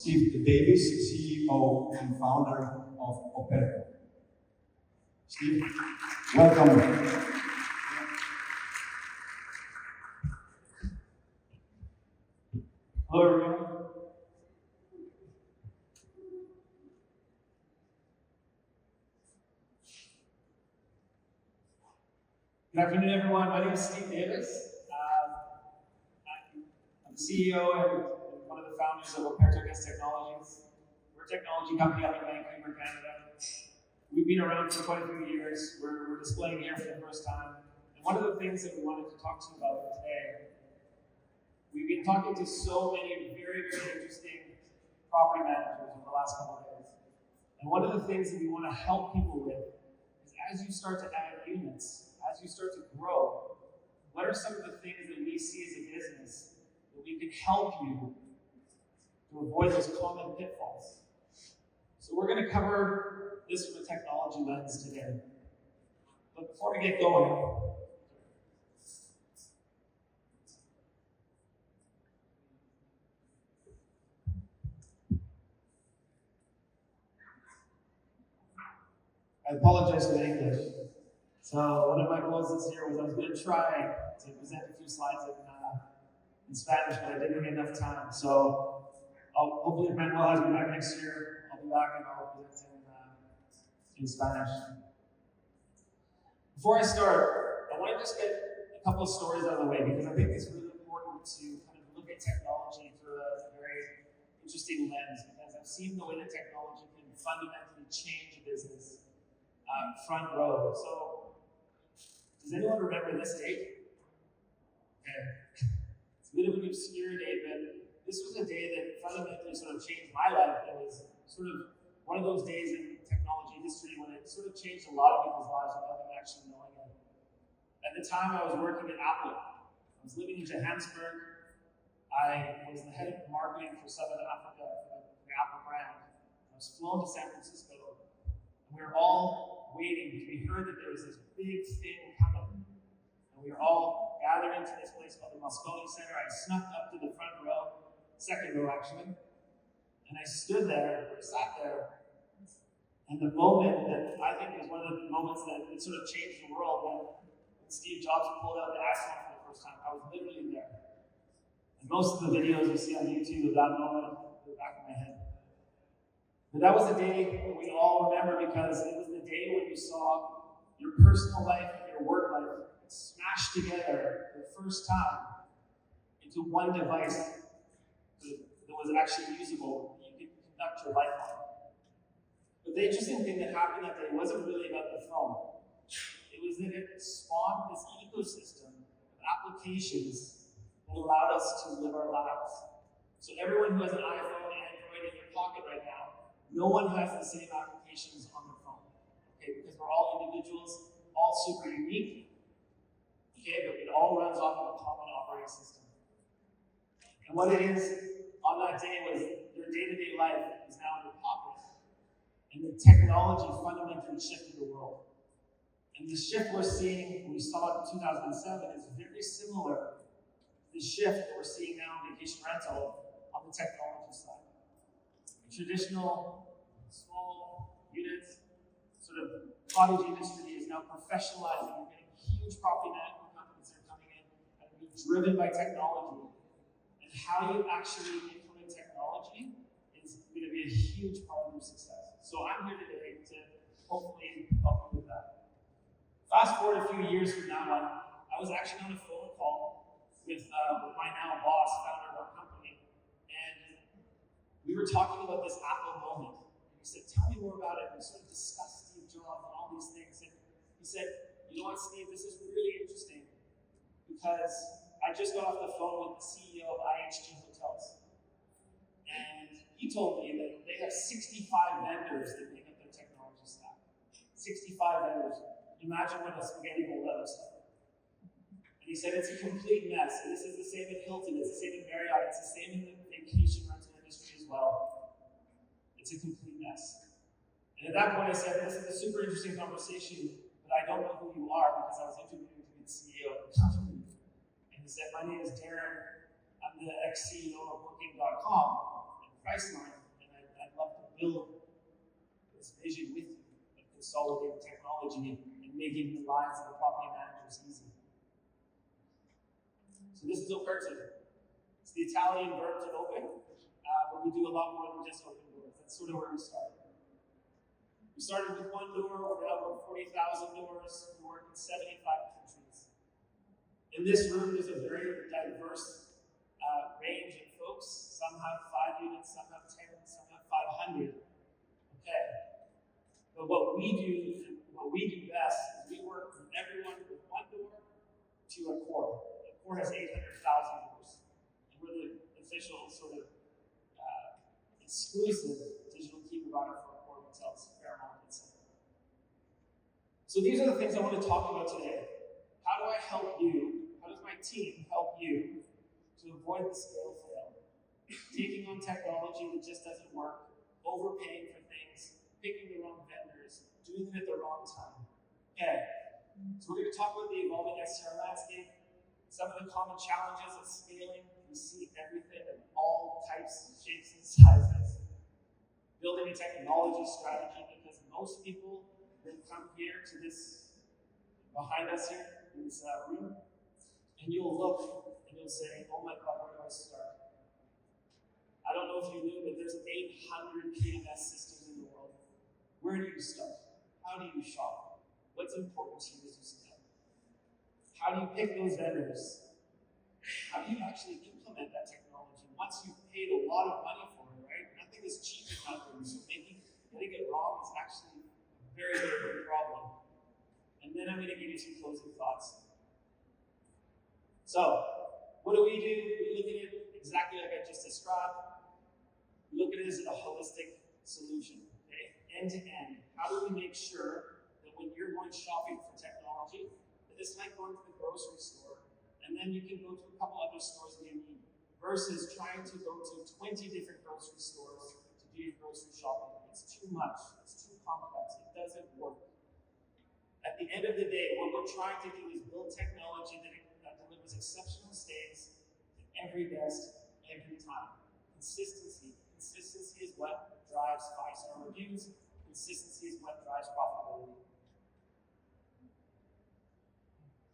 Steve Davis, CEO and founder of Operto. Steve, welcome. Hello, everyone. Good afternoon, everyone. My name is Steve Davis. I'm the CEO and one of the founders of Operto Technologies. We're a technology company up in Vancouver, Canada. We've been around for quite a few years. We're displaying here for the first time. And one of the things that we wanted to talk to you about today, we've been talking to so many very, very interesting property managers over the last couple of days. And one of the things that we want to help people with is as you start to add units, as you start to grow, what are some of the things that we see as a business that we can help you to avoid those common pitfalls? So we're going to cover this from a technology lens today. But before we get going, I apologize for the English. So one of my goals this year was I was going to try to present a few slides in Spanish, but I didn't get enough time. So hopefully Manuel has me back next year. I'll be back and I'll present in Spanish. Before I start, I want to just get a couple of stories out of the way because I think it's really important to kind of look at technology through a very interesting lens, because I've seen the way that technology can fundamentally change a business front row. So does anyone remember this date? Okay. It's a bit of an obscure date, but this was a day that fundamentally sort of changed my life. It was sort of one of those days in the technology industry when it sort of changed a lot of people's lives without them actually knowing it. At the time, I was working at Apple. I was living in Johannesburg. I was the head of marketing for Southern Africa for the Apple brand. I was flown to San Francisco, and we were all waiting to be heard that there was this big thing coming. And we were all gathered into this place called the Moscone Center. I snuck up to the front row, second row actually, and I stood there, or sat there, and the moment that I think was one of the moments that it sort of changed the world, when Steve Jobs pulled out the iPhone for the first time, I was literally there. And most of the videos you see on YouTube of that moment are back in my head. But that was a day that we all remember because it was the day when you saw your personal life and your work life smashed together for the first time into one device that was actually usable that you could conduct your life on. But the interesting thing that happened that day wasn't really about the phone. It was that it spawned this ecosystem of applications that allowed us to live our lives. So everyone who has an iPhone, Android in your pocket right now, no one has the same applications on their phone, okay? Because we're all individuals, all super unique, okay? But it all runs off of a common operating system. And what it is on that day was your day-to-day life is now in your pocket. And the technology fundamentally shifted the world. And the shift we're seeing, we saw it in 2007, is very similar to the shift that we're seeing now in vacation rental on the technology side. Traditional, small units, sort of cottage industry is now professionalizing. You're getting huge property management companies that are coming in and being driven by technology. And how you actually implement technology is going to be a huge part of your success. So I'm here today to hopefully help you with that. Fast forward a few years from now on, I was actually on a phone call with my now boss, founder of our company, and we were talking about this Apple moment. And he said, tell me more about it. And we sort of discussed Steve Jobs and all these things. And he said, you know what, Steve, this is really interesting because I just got off the phone with the CEO of IHG Hotels. And he told me that they have 65 vendors that make up their technology stack. 65 vendors. Imagine what a spaghetti bowl looks like. And he said, it's a complete mess. And this is the same at Hilton, it's the same at Marriott, it's the same in the vacation rental industry as well. It's a complete mess. And at that point I said, this is a super interesting conversation, but I don't know who you are because I was interviewing to be the CEO of the company. And he said, my name is Darren. I'm the ex-CEO of Booking.com. And price line, and I'd love to build this vision with you of consolidating technology and making the lives of the property managers easy. So this is Operto. It's the Italian verb to open, but we do a lot more than just open doors. That's sort of where we started. We started with one door, we're now over 40,000 doors, we work in 75 countries. In this room, there's a very diverse range of folks. Some have 5 units, some have 10, some have 500. Okay. But what we do best is we work with everyone with one door to a core. A core has 800,000 doors. And we're the official sort of exclusive digital key provider for core hotels, Fairmont, etc. So these are the things I want to talk about today. How do I help you? How does my team help you to avoid the scale fail? Taking on technology that just doesn't work, overpaying for things, picking the wrong vendors, doing it at the wrong time. Okay, so we're going to talk about the evolving STR landscape, some of the common challenges of scaling. We see everything in all types, shapes, and sizes. Building a technology strategy, because most people that come here to this, behind us here, in this room, and you'll look and you'll say, oh my God, where do I start? I don't know if you knew, but there's 800 PMS systems in the world. Where do you start? How do you shop? What's important to you as you scale? How do you pick those vendors? How do you actually implement that technology once you've paid a lot of money for it, right? Nothing is cheap in Calgary, so maybe getting it wrong is actually a very, very big problem. And then I'm going to give you some closing thoughts. So, what do? We look at it exactly like I just described. We look at it as a holistic solution, okay? End to end. How do we make sure that when you're going shopping for technology, that it's like going to the grocery store, and then you can go to a couple other stores that you need, versus trying to go to 20 different grocery stores to do your grocery shopping. It's too much. It's too complex. It doesn't work. At the end of the day, what we're trying to do is build technology that delivers exceptional stays to every guest, every time. Consistency. Consistency is what drives 5-star reviews. Consistency is what drives profitability.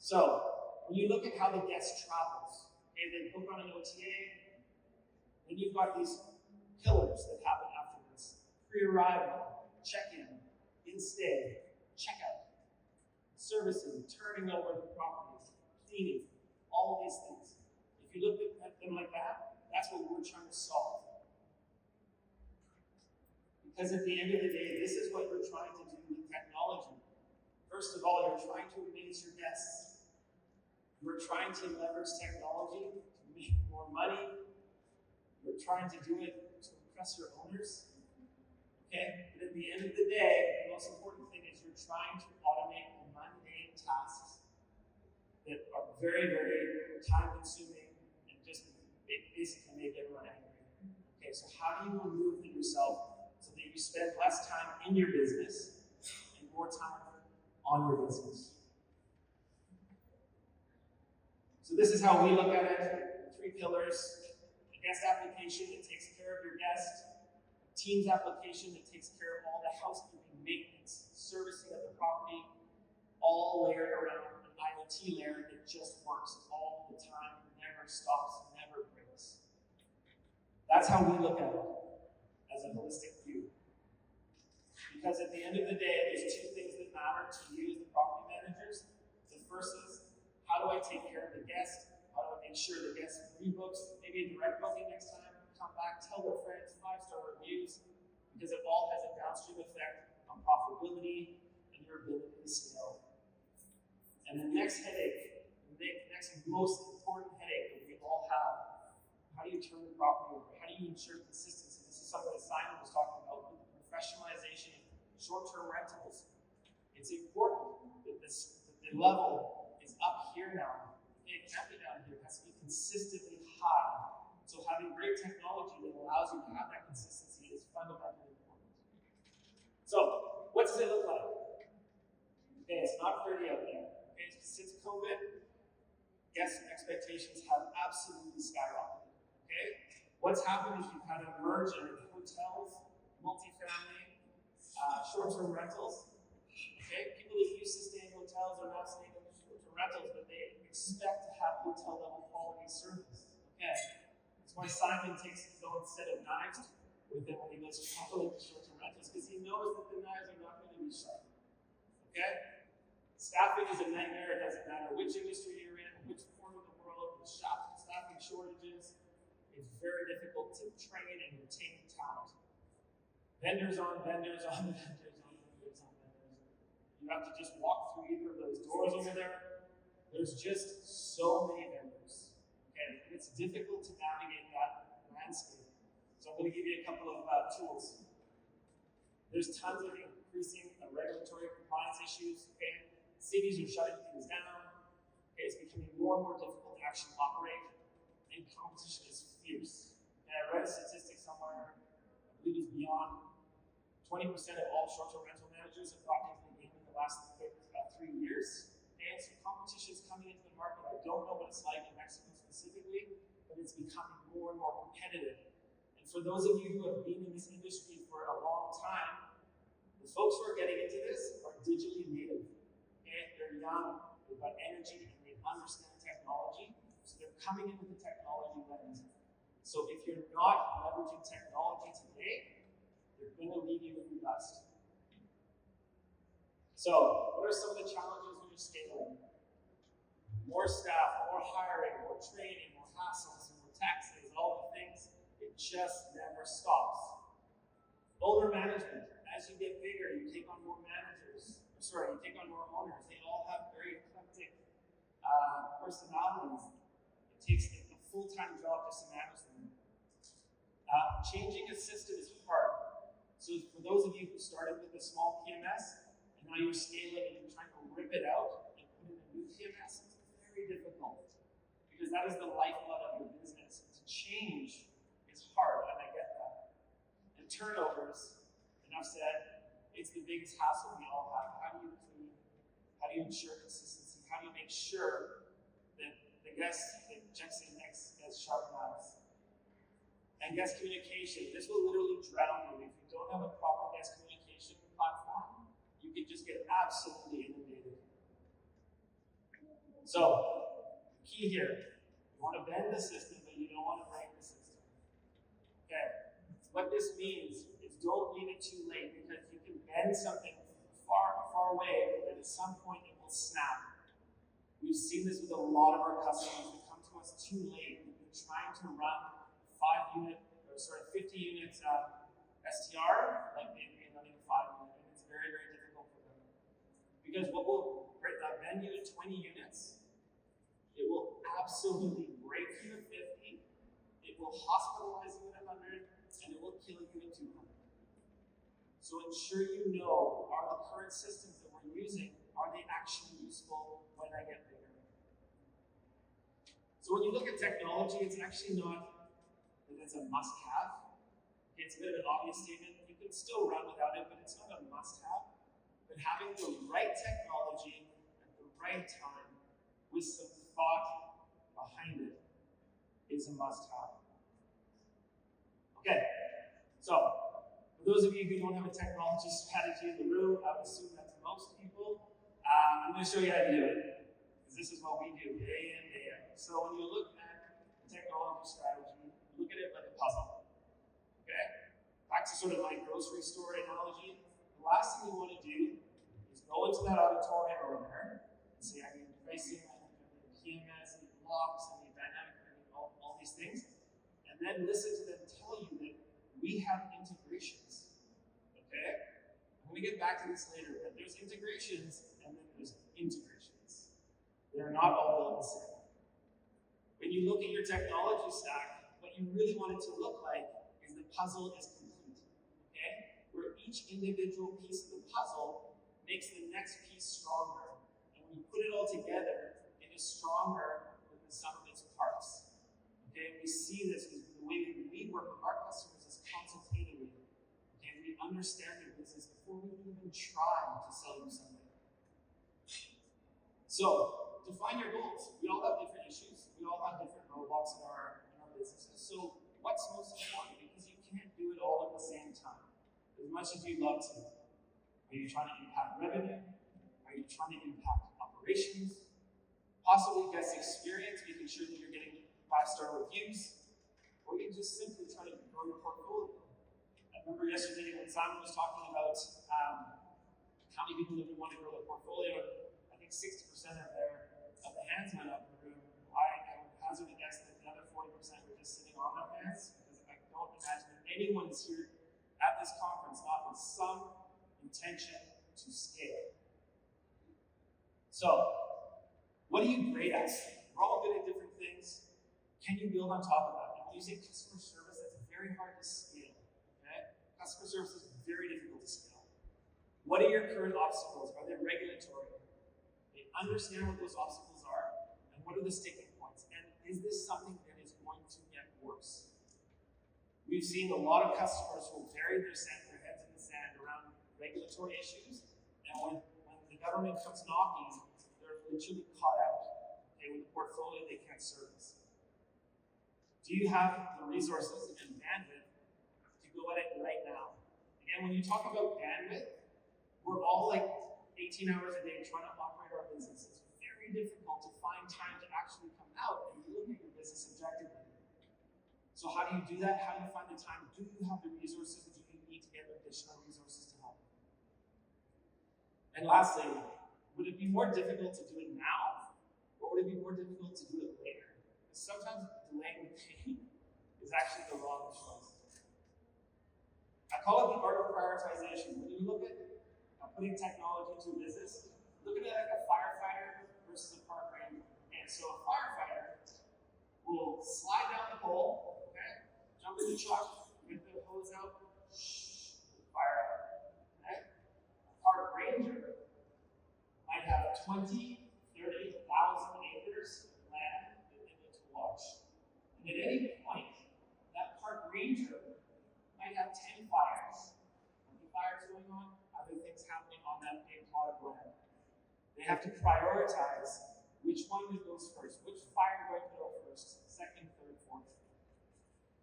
So, when you look at how the guest travels, okay, they book on an OTA, then you've got these pillars that happen afterwards. Pre-arrival, check-in, in-stay, check-out, servicing, turning over the property, cleaning, all of these things. If you look at them like that, that's what we're trying to solve. Because at the end of the day, this is what we're trying to do with technology. First of all, you're trying to amaze your guests. You're trying to leverage technology to make more money. You're trying to do it to impress your owners. Okay? But at the end of the day, the most important thing is you're trying to automate the mundane tasks that are very, very time-consuming and just basically make everyone angry. Okay, so how do you remove yourself so that you spend less time in your business and more time on your business? So this is how we look at it. 3 pillars. A guest application that takes care of your guest. A Teams application that takes care of all the housekeeping, maintenance, servicing of the property, all layered around an IoT layer that just works all the time, never stops, never breaks. That's how we look at it as a holistic view. Because at the end of the day, there's 2 things that matter to you as the property managers. The first is, how do I take care of the guest? How do I make sure the guest rebooks, maybe a direct booking next time, come back, tell their friends, 5-star reviews, because it all has a downstream effect on profitability and your ability to scale. And the next headache, the next most important headache that we all have, how do you turn the property over? How do you ensure consistency? This is something that Simon was talking about with the professionalization of short-term rentals. It's important that the level is up here now. It can't be down here. It has to be consistently high. So having great technology that allows you to have that consistency is fundamentally important. So, what does it look like? Okay, it's not pretty out there. Okay, since COVID, guest expectations have absolutely skyrocketed. Okay? What's happened is you've had a merge of hotels, multifamily, short-term rentals. Okay, people that used to stay in hotels are now staying in short-term rentals, but they expect to have hotel-level quality service. Okay, that's why Simon takes his own set of knives with him when he goes traveling to short-term rentals, because he knows that the knives are not going to be sharp. Okay, staffing is a nightmare. It doesn't matter which industry you're in, which part of the world, with staffing shortages. It's very difficult to train and retain talent. Vendors on vendors on vendors on vendors on vendors. You have to just walk through either of those doors over there. There's just so many vendors. Okay, and it's difficult to navigate that landscape. So I'm going to give you a couple of tools. There's tons of increasing regulatory compliance issues. Okay, cities are shutting things down. Okay, it's becoming more and more difficult to actually operate, and competition is fierce. And I read a statistic somewhere, I believe it's beyond 20% of all short-term rental managers have gotten into the game in the last 3 years. And so competition is coming into the market. I don't know what it's like in Mexico specifically, but it's becoming more and more competitive. And for those of you who have been in this industry for a long time, the folks who are getting into this are digitally native. Okay? They're young, they've got energy, and they understand technology. So they're coming in with the technology lens. So if you're not leveraging technology today, they're going to leave you in the dust. So what are some of the challenges when you're scaling? More staff, more hiring, more training, more hassles, more taxes, all the things. It just never stops. Owner management. As you get bigger, you take on more managers. You take on more owners. They all have very eclectic personalities. It takes a full-time job just to manage them. Changing a system is hard. So for those of you who started with a small PMS, and now you're scaling and you're trying to rip it out and put in a new PMS, it's very difficult. Because that is the lifeblood of your business. To change is hard, and I get that. And turnovers, enough said, it's the biggest hassle we all have. How do you clean? How do you ensure consistency? How do you make sure that the guest that checks in next gets sharp knives? And guest communication. This will literally drown you. If you don't have a proper guest communication platform, you can just get absolutely inundated. So, key here. You want to bend the system, but you don't want to break the system. Okay. What this means is don't leave it too late, because you can bend something far away, but at some point it will snap. We've seen this with a lot of our customers who come to us too late. We've been trying to run 50 units STR, like they've been running 5 units, and it's very, very difficult for them. Because what will bend you to 20 units, it will absolutely break you at 50, it will hospitalize you at 100, and it will kill you at 200. So ensure you know, are the current systems that we're using, are they actually useful when I get bigger? So when you look at technology, it's actually not that it's a must-have. It's a bit of an obvious statement. You can still run without it, but it's not a must-have. But having the right technology at the right time with some thought behind it is a must-have. Okay, so for those of you who don't have a technology strategy in the room, I would assume that's most people. I'm going to show you how to do it, because this is what we do day in, day out. So when you look at the technology strategy, look at it like a puzzle. Okay? Back to sort of my grocery store analogy. The last thing you want to do is go into that auditorium over there and say, I need pricing, I need PMS, I need blocks, I need dynamic, I need all these things. And then listen to them tell you that we have integrations. Okay? I'm going to get back to this later, but there's integrations and then there's integrations. They're not all the same. When you look at your technology stack, what you really want it to look like is the puzzle is complete, okay? Where each individual piece of the puzzle makes the next piece stronger. And when you put it all together, it is stronger than the sum of its parts. Okay, we see this because the way that we work with our customers is consultatively. Okay, we understand their business before we even try to sell you something. So, define your goals. We all have different issues. We all have different roadblocks in our businesses. So what's most important, because you can't do it all at the same time, as much as you'd love to. Are you trying to impact revenue? Are you trying to impact operations? Possibly guest experience, making sure that you're getting 5-star reviews, or you're just simply trying to grow your portfolio. I remember yesterday when Simon was talking about how many people that want to grow their portfolio. I think 60% of the hands went up in the room. I would hazard a guess that the other 40% were just sitting on their hands, because I don't imagine that anyone is here at this conference not with some intention to scale. So, what are you great at? We're all good at different things. Can you build on top of that? And when you say customer service, that's very hard to scale. Okay? Customer service is very difficult to scale. What are your current obstacles? Are they regulatory? They understand what those obstacles are, and what are the sticking points? And is this something that is going to get worse? We've seen a lot of customers who bury their heads in the sand around regulatory issues, and when the government comes knocking, they're literally caught out, okay, with a portfolio they can't service. Do you have the resources and bandwidth to go at it right now? Again, when you talk about bandwidth, we're all like 18 hours a day trying to operate our business. It's very difficult to find time to actually come out and look at your business objectively. So how do you do that? How do you find the time? Do you have the resources? Do you need to get additional resources to help? And lastly, would it be more difficult to do it now, or would it be more difficult to do it later? Because sometimes delaying the pain is actually the wrong choice. I call it the art of prioritization. When you look at putting technology into a business, look at it like a firefighter versus a park ranger. And so a firefighter will slide down the pole, okay, jump in the truck, get the hose out, fire out. Okay? A park ranger might have 20, 30,000 acres of land that they need to watch. And at any point, that park ranger might have 10 fires. 20 fires going on, other things happening on that big plot of land. They have to prioritize which one goes first, which fire going to go first, second, third, fourth.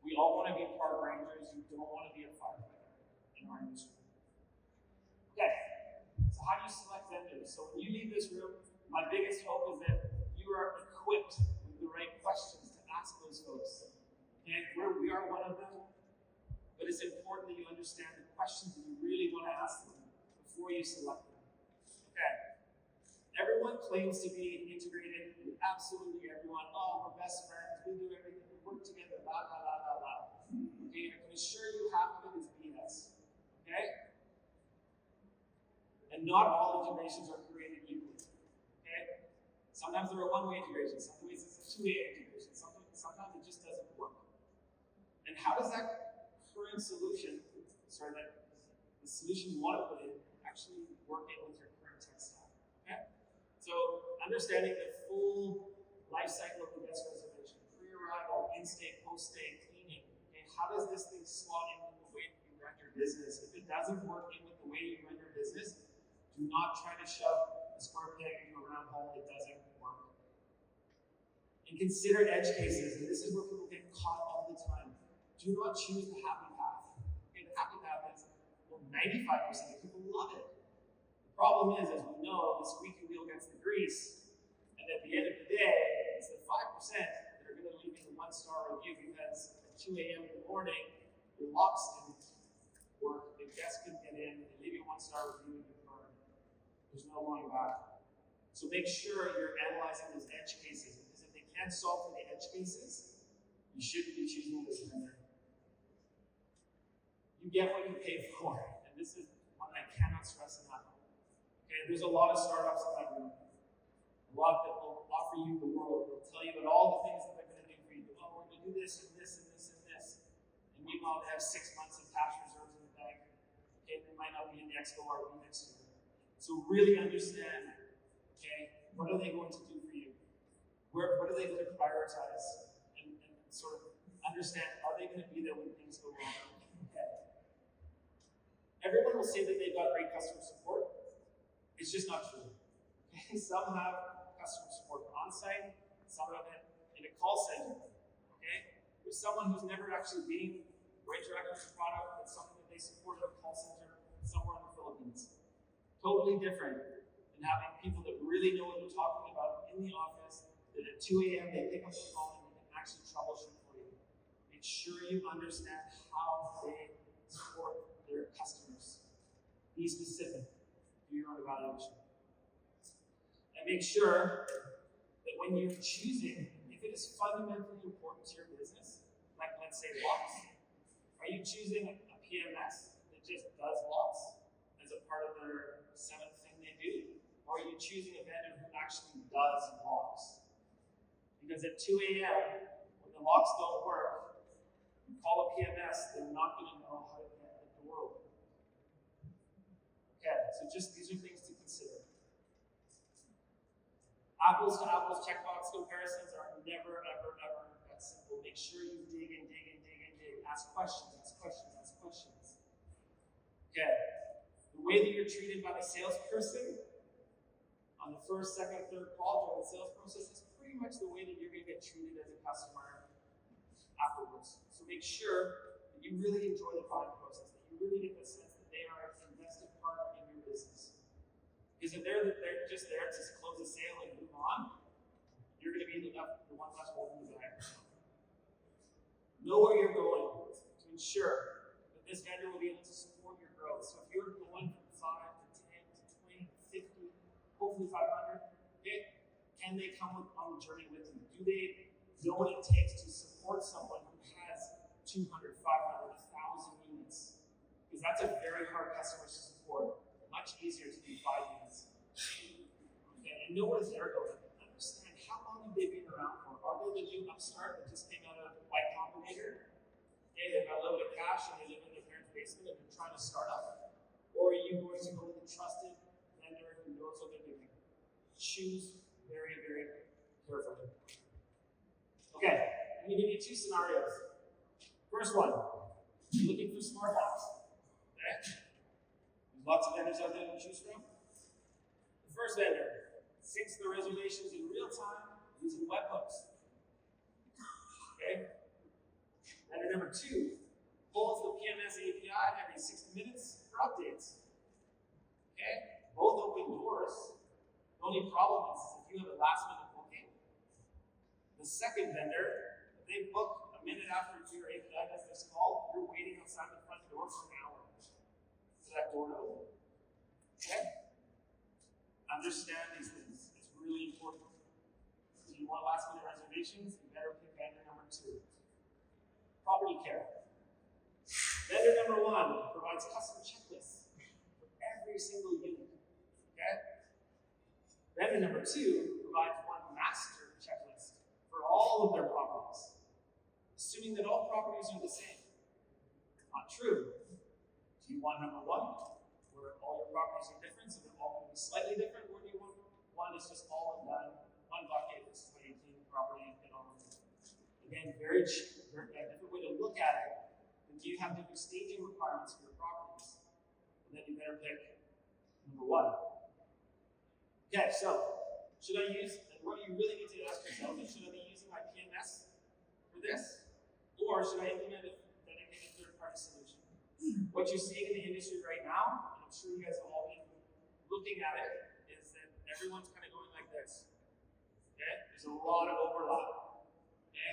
We all want to be park rangers. You don't want to be a firefighter in our industry. Okay, so how do you select vendors? So when you leave this room, my biggest hope is that you are equipped with the right questions to ask those folks. And we are one of them, but it's important that you understand the questions that you really want to ask them before you select them. Okay. Everyone claims to be integrated with absolutely everyone. Oh, we're best friends. We do everything. We work together. Blah, blah, blah, blah, blah. Okay, I can assure you half of it is BS. Okay? And not all integrations are created equally. Okay? Sometimes they're a one-way integration. Sometimes it's a two-way integration. Sometimes it just doesn't work. And how does that current solution, the solution you want to put in, actually work in with your current tech stack? Okay? So understanding the full life cycle of the guest reservation, pre-arrival, in-stay, post-stay, cleaning. Okay? How does this thing slot in with the way you run your business? If it doesn't work in with the way you run your business, do not try to shove a square peg into a round hole. It doesn't work. And consider edge cases, and this is where people get caught all the time. Do not choose the happy path. Okay, the happy path is, well, 95% of people love it. The problem is, as we know, the squeaky wheel gets the grease, and at the end of the day, it's the 5% that are going to leave you a 1-star review because at 2 a.m. in the morning, your locks didn't work, the guests couldn't get in, they leave you a 1-star review and you're burned. There's no going back. So make sure you're analyzing those edge cases, because if they can't solve for the edge cases, you shouldn't be choosing this vendor. You get what you pay for, and this is one I cannot stress enough. Okay, there's a lot of startups in that room. A lot that will offer you the world. They'll tell you about all the things that they're going to do for you. Oh, we're going to do this and this and this and this. And meanwhile, they have 6 months of cash reserves in the bank. Okay, they might not be in the ExpoRV next year. So really understand, okay, what are they going to do for you? What are they going to prioritize? And sort of understand, are they going to be there when things go wrong? Okay. Everyone will say that they've got great customer support. It's just not true. Okay? Some have customer support on site, some have it in a call center. Okay? There's someone who's never actually been right directly to product, that's something that they support at a call center somewhere in the Philippines. Totally different than having people that really know what they're talking about in the office, that at 2 a.m. they pick up the phone and they can actually troubleshoot for you. Make sure you understand how they support their customers. Be specific. Do your own evaluation. And make sure that when you're choosing, if it is fundamentally important to your business, like let's say locks, are you choosing a PMS that just does locks as a part of their 7th thing they do? Or are you choosing a vendor who actually does locks? Because at 2 a.m., when the locks don't work, you call a PMS, they're not going to know how to get the door open. Okay, so just these are things to consider. Apples to apples checkbox comparisons are never, ever, ever that simple. Make sure you dig and dig and dig and dig. Ask questions, ask questions, ask questions. Okay. The way that you're treated by the salesperson on the first, second, third call during the sales process is pretty much the way that you're going to get treated as a customer afterwards. So make sure that you really enjoy the buying process, that you really get the sense that they are an invested partner in your business. Because if they're just there to close a sale and move on, you're going to be the one left holding the bag. Know where you're going to ensure that this vendor will be able to support your growth. So if you're going from 5 to 10 to 20 to 50, hopefully 500, okay, can they come on the journey with you? Do they know what it takes to support someone who has 200, 500, 1,000 units? Because that's a very hard customer to support. Much easier to do 5 units. Okay, and know where they're going. Understand how long have they been around for? Are they the new upstart that just came out of Y Combinator? Okay, they've got a little bit of cash and they live in their parents' basement and they're trying to start up. Or are you going to go with a trusted vendor who knows what they're doing? Choose very, very carefully. Okay, I'm going to give you 2 scenarios. First one, you're looking for smart locks. Okay? There's lots of vendors out there to choose from. The first vendor syncs the reservations in real time using webhooks. Okay? Vendor number 2 pulls the PMS API every 60 minutes for updates. Okay? Both open doors. The only problem is if you have a last minute booking, the second vendor, if they book a minute after your API does this call, you're waiting outside the front door for an hour for that door to open. Okay? Understand these things. It's really important. Do you want last minute reservations? You better pick vendor number 2. Property care. Vendor number 1 provides custom checklists for every single unit. Okay? Vendor number 2 provides one master checklist for all of their properties, assuming that all properties are the same. Not true. Do you want number 1, where all your properties are different, so they're all going to be slightly different, or do you want one that's just all in one bucket, this is how you clean the property and get on with it? Again, very cheap, a different way to look at it. And do you have different staging requirements for your properties? And then you better pick number 1. Okay, so should I use, and what you really need to ask yourself is, should I be using my PMS for this? Or should I implement a dedicated third-party solution? What you're seeing in the industry right now, and I'm sure you guys have all been looking at it, is that everyone's kind of going like this. Okay? There's a lot of overlap. Okay?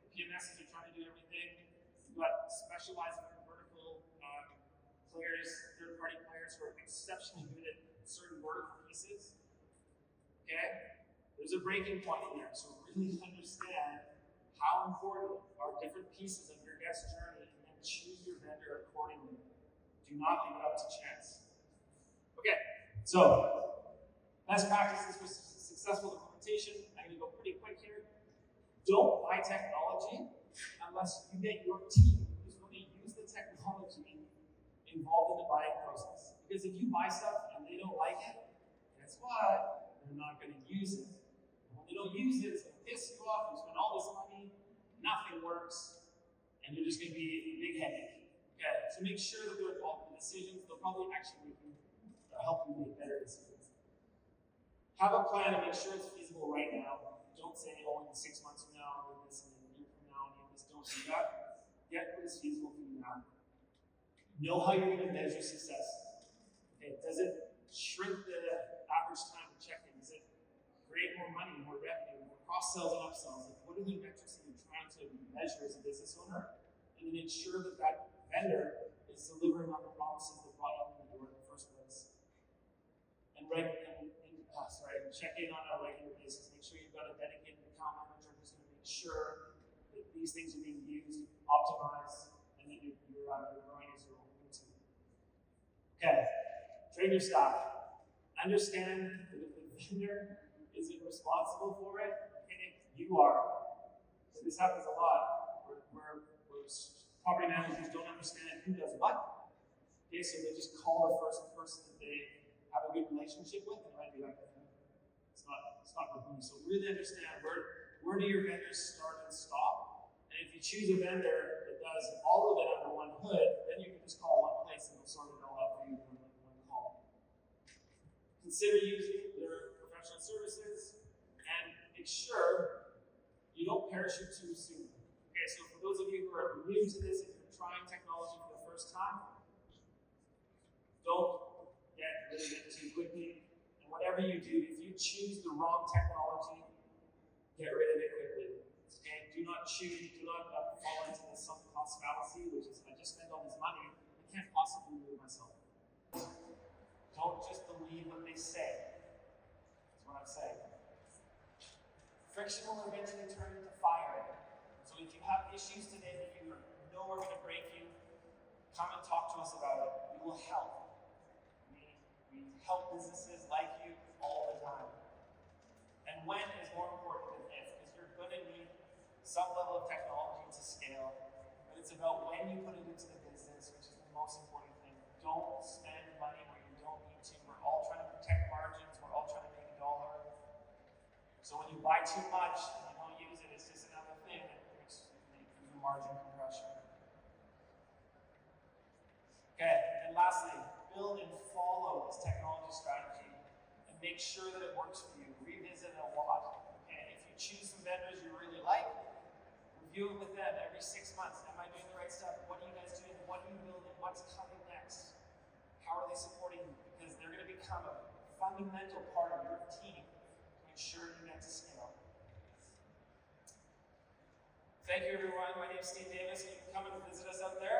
The PMSs are trying to do everything. You've got specialized vertical players, third-party players who are exceptionally good at certain vertical pieces. Okay? There's a breaking point in there, so really understand how important are different pieces of your guest journey, and then choose your vendor accordingly. Do not leave it up to chance. Okay, so best practices for successful implementation. I'm going to go pretty quick here. Don't buy technology unless you get your team who's going to use the technology involved in the buying process. Because if you buy stuff and they don't like it, guess what? They're not going to use it. And when they don't use it, it's going to piss you off. You spend all this money, nothing works, and you're just going to be a big headache. Okay, so make sure that they're involved in the decisions. They'll probably actually help you make better decisions. Have a plan and make sure it's feasible right now. Don't say, oh, in 6 months from now, I'll do this, and in a year from now, I'll do this. Don't So you got get what is feasible for you now. Know how you're going to measure success. Okay, does it shrink the average time to check in? Does it create more money, more revenue, more cross-sells and upsells? Like, what are the metrics that you're trying to measure as a business owner? And then ensure that that vendor is delivering on the promises that brought you in the door in the first place. And check in on a regular basis. Make sure you've got a dedicated account manager who's going to make sure that these things are being used, optimized, and that you're growing as you're hoping to. Okay, train your staff. Understand that if the vendor isn't responsible for it, okay, you are. So this happens a lot, where property managers don't understand who does what. Okay, so they just call the first person that they have a good relationship with, and it might be like, it's not with me. So really understand where do your vendors start and stop. And if you choose a vendor that does all of it under one hood, then you can just call one place and they'll sort it all out for you in one call. Consider using their professional services and make sure you don't parachute too soon. Okay, so for those of you who are new to this, if you're trying technology for the first time, don't get rid of it too quickly. And whatever you do, if you choose the wrong technology, get rid of it quickly. Okay? Do not fall into the sunk cost fallacy, which is, I just spent all this money, I can't possibly move myself. Don't just believe what they say. That's what I'm saying. Friction will eventually turn into fire. So if you have issues today that you know are going to break you, come and talk to us about it. We will help. We help businesses like you all the time. And when is more important than if, because you're going to need some level of technology to scale, but it's about when you put it into the business, which is the most important thing. Don't spend money where you don't need to. We're all trying to protect margins. We're all trying to make a dollar. So when you buy too much and you don't use it, it's just another thing that makes your margin compression. Okay, and lastly, build and follow this technology strategy and make sure that it works for you. Revisit it a lot. Okay, if you choose some vendors you really like, review it with them every 6 months. Am I doing the right stuff? What are you guys doing? What are you building? What's coming next? How are they supporting you? Because they're going to become a fundamental part of your team to ensure you get to scale. Thank you, everyone. My name is Steve Davis. You can come and visit us out there.